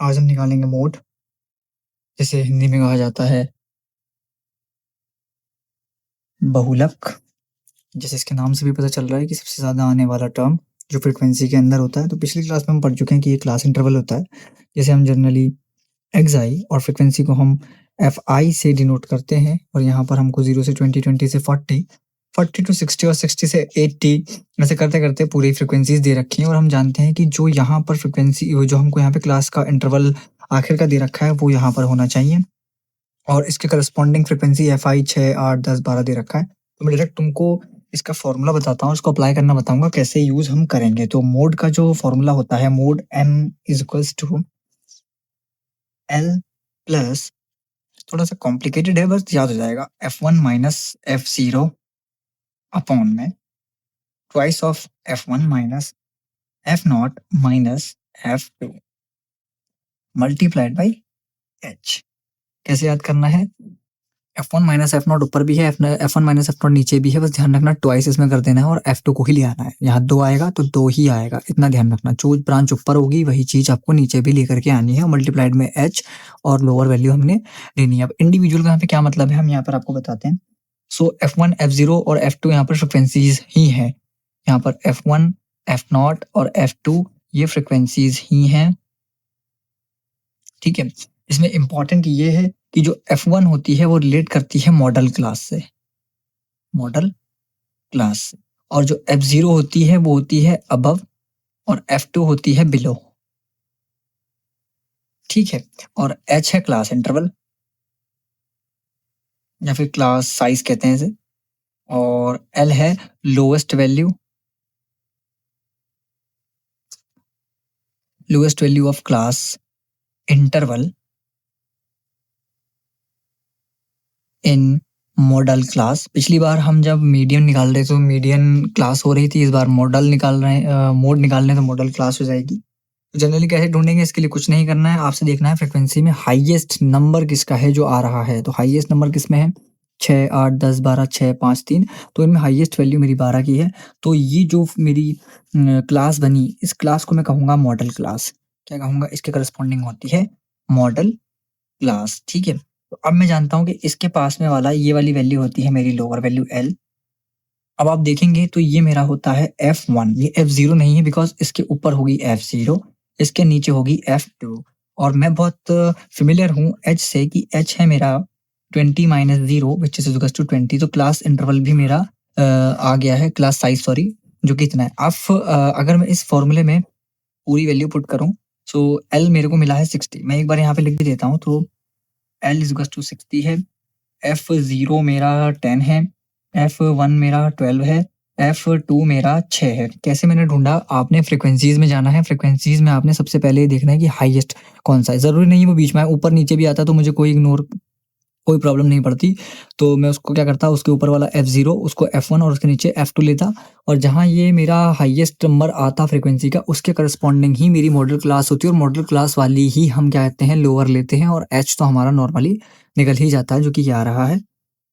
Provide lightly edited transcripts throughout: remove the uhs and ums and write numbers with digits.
आज हम निकालेंगे मोड, जिसे हिंदी में कहा जाता है बहुलक। जैसे इसके नाम से भी पता चल रहा है कि सबसे ज़्यादा आने वाला टर्म जो फ्रीक्वेंसी के अंदर होता है। तो पिछली क्लास में हम पढ़ चुके हैं कि ये क्लास इंटरवल होता है, जिसे हम जनरली एक्स-आई और फ्रीक्वेंसी को हम एफ-आई से डिनोट करते हैं। और यहाँ पर हमको 0 से 20, 20 से 40, 40 टू 60 और 60 से 80 ऐसे करते-करते पूरी फ्रीक्वेंसीज़ दे रखी हैं। और हम जानते हैं कि जो यहाँ पर फ्रीक्वेंसी जो हमको यहाँ पे क्लास का इंटरवल आखिर का दे रखा है, वो यहाँ पर होना चाहिए। और इसके करस्पॉन्डिंग फ्रीक्वेंसी एफ-आई 6, 8, 10, 12 दे रखा है। तो मैं डायरेक्ट तुमको इसका फ़ॉर्मूला बताता हूँ, इसको अप्लाई करना बताऊँगा कैसे यूज़ हम करेंगे। तो मोड का जो फ़ॉर्मूला होता है, mod m is equals to L plus, थोड़ा-सा कॉम्प्लिकेटेड है, बस याद हो जाएगा, F1 माइनस F0 अपॉन में twice of F1 minus F0 minus F2 multiplied by H। कैसे याद करना है? F1 माइनस F0 ऊपर भी है, F1 माइनस F0 नीचे भी है, बस ध्यान रखना ट्वाइस इसमें कर देना है और F2 को ही ले आना है। यहाँ 2 आएगा तो 2 ही आएगा, इतना ध्यान रखना। जो ब्रांच ऊपर होगी वही चीज़ आपको नीचे भी लेकर के आनी है, मल्टीप्लाइड में H और लोअर वैल्यू हमने लेनी है। अब इंडिविजुअल का यहाँ पे क्या मतलब है, हम यहाँ पर आपको बताते हैं। सो F1, F0 और F2 यहाँ पर फ्रिक्वेंसीज ही हैं। यहाँ पर F1, F0 और F2 ये फ्रिक्वेंसीज ही हैं, ठीक है। इसमें इंपॉर्टेंट ये है कि जो F1 होती है वो रिलेट करती है मॉडल क्लास से, मॉडल क्लास से, और जो F0 होती है वो होती है अबव और F2 होती है बिलो, ठीक है। और H है क्लास इंटरवल या फिर क्लास साइज कहते हैं इसे, और L है lowest value, lowest value of class interval in model class. पिछली बार हम जब मीडियन निकाल रहे थे तो मीडियन क्लास हो रही थी, इस बार मॉडल निकाल रहे हैं, मोड निकाल रहे हैं तो मॉडल क्लास हो जाएगी। तो जनरली कैसे ढूंढेंगे, इसके लिए कुछ नहीं करना है, आपसे देखना है फ्रिक्वेंसी में हाईएस्ट नंबर किसका है जो आ रहा है। तो हाईएस्ट नंबर किसमें है? 6, 8, 10, 12, 6, 5, 3। तो इनमें हाईएस्ट वैल्यू मेरी 12 की है। तो ये जो मेरी क्लास बनी, इस क्लास को मैं कहूँगा मॉडल क्लास। क्या कहूँगा? इसके करस्पॉन्डिंग होती है मॉडल क्लास, ठीक है। तो अब मैं जानता हूँ कि इसके पास में वाला ये वाली वैल्यू होती है मेरी लोअर वैल्यू L। अब आप देखेंगे तो ये मेरा होता है F1, ये F0 नहीं है बिकॉज़ इसके ऊपर होगी F0, इसके नीचे होगी F2। और मैं बहुत फ़ैमिलियर हूँ H से कि H है मेरा 20 minus 0 which is equals to 20। तो क्लास इंटरवल भी मेरा आ गया है, क्लास साइज़ सॉरी, जो कि इतना है। अब अगर मैं इस फ़ॉर्मूले में पूरी वैल्यू पुट करूँ, सो L मेरे को मिला है 60। मैं एक बार यहाँ पे लिख भी देता हूँ, तो L इज़ इक्वल्स टू 60 है। F0 मेरा 10 है, F1 मेरा 12 है, F2 मेरा 6 है। कैसे मैंने ढूँढा? आपने फ्रीक्वेंसीज़ में जाना है, फ्रीक्वेंसीज़ में आपने सबसे पहले ये देखना है कि हाईएस्ट कौन-सा है। ज़रूरी नहीं है वो बीच में आए, ऊपर-नीचे भी आता तो मुझे कोई प्रॉब्लम नहीं पड़ती। तो मैं उसको क्या करता, उसके ऊपर वाला F0 उसको F1 और उसके नीचे F2 लेता, और जहाँ ये मेरा हाईएस्ट नंबर आता फ्रीक्वेंसी का, उसके करस्पॉन्डिंग ही मेरी मॉडल क्लास होती है, और मॉडल क्लास वाली ही हम क्या कहते हैं, लोअर लेते हैं। और H तो हमारा नॉर्मली निकल ही जाता है, जो कि ये आ रहा है।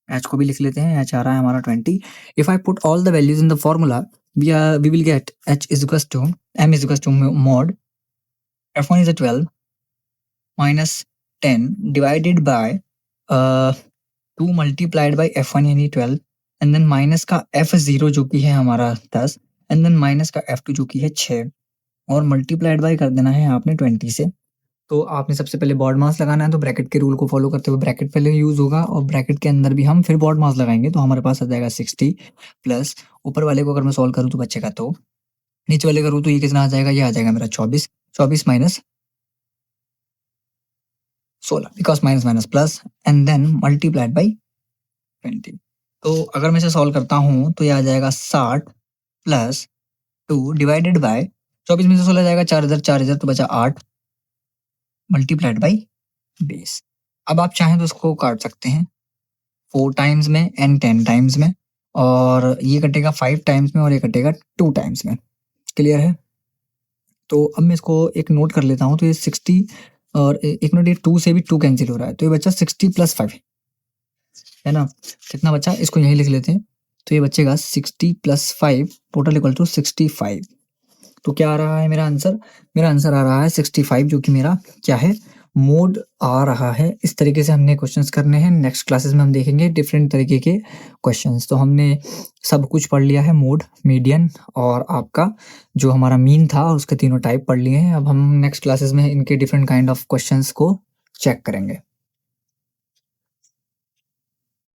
H को भी लिख लेते हैं, H आ रहा है हमारा 20। If I put all the values in the formula, we will get H is equals to M is equals to mod F1 is a 12 minus 10 divided by 2 multiplied by F1 यानी 12, and then minus का F0 जो कि है हमारा 10, and then minus का F2 जो कि है 6, और मल्टीप्लाइड बाय कर देना है आपने 20 से। तो आपने सबसे पहले बॉड मास लगाना है, तो ब्रैकेट के रूल को फॉलो करते हुए ब्रैकेट पहले यूज़ होगा, और ब्रैकेट के अंदर भी हम फिर बॉड मास लगाएँगे, तो हमारे पास आ जाएगा 60 प्लस, ऊपर वाले को अगर मैं सॉल्व करूँ तो बचेगा 2, नीचे वाले करूँ तो ये कितना आ जाएगा, ये आ जाएगा मेरा 24, 24 minus 16 because minus minus plus and then multiplied by 20। तो अगर मैं इसे सॉल्व करता हूँ तो ये आ जाएगा 60 प्लस 2 डिवाइडेड बाय 24 में से 16 जाएगा 4 इधर 4 इधर, तो बचा 8 मल्टीप्लाइड बाय 20। अब आप चाहें तो इसको काट सकते हैं 4 टाइम्स में एंड 10 टाइम्स में, और ये कटेगा 5 टाइम्स में और ये कटेगा 2 टाइम्स में। क्लियर है? तो अब मैं इसको एक नोट कर लेता हूँ, तो ये 60 और एक मिनट, ये 2 से भी 2 कैंसिल हो रहा है, तो ये बचा 60 प्लस 5, है ना? कितना बचा? इसको यहीं लिख लेते हैं। तो ये बचेगा 60 प्लस 5 टोटल इक्वल टू 65। तो क्या आ रहा है मेरा आंसर? मेरा आंसर आ रहा है 65, जो कि मेरा क्या है, मोड आ रहा है। इस तरीके से हमने क्वेश्चंस करने हैं। नेक्स्ट क्लासेस में हम देखेंगे डिफरेंट तरीके के क्वेश्चंस। तो हमने सब कुछ पढ़ लिया है, मोड, मीडियन और आपका जो हमारा मीन था, उसके तीनों टाइप पढ़ लिए हैं। अब हम नेक्स्ट क्लासेस में इनके डिफरेंट काइंड ऑफ क्वेश्चंस को चेक करेंगे।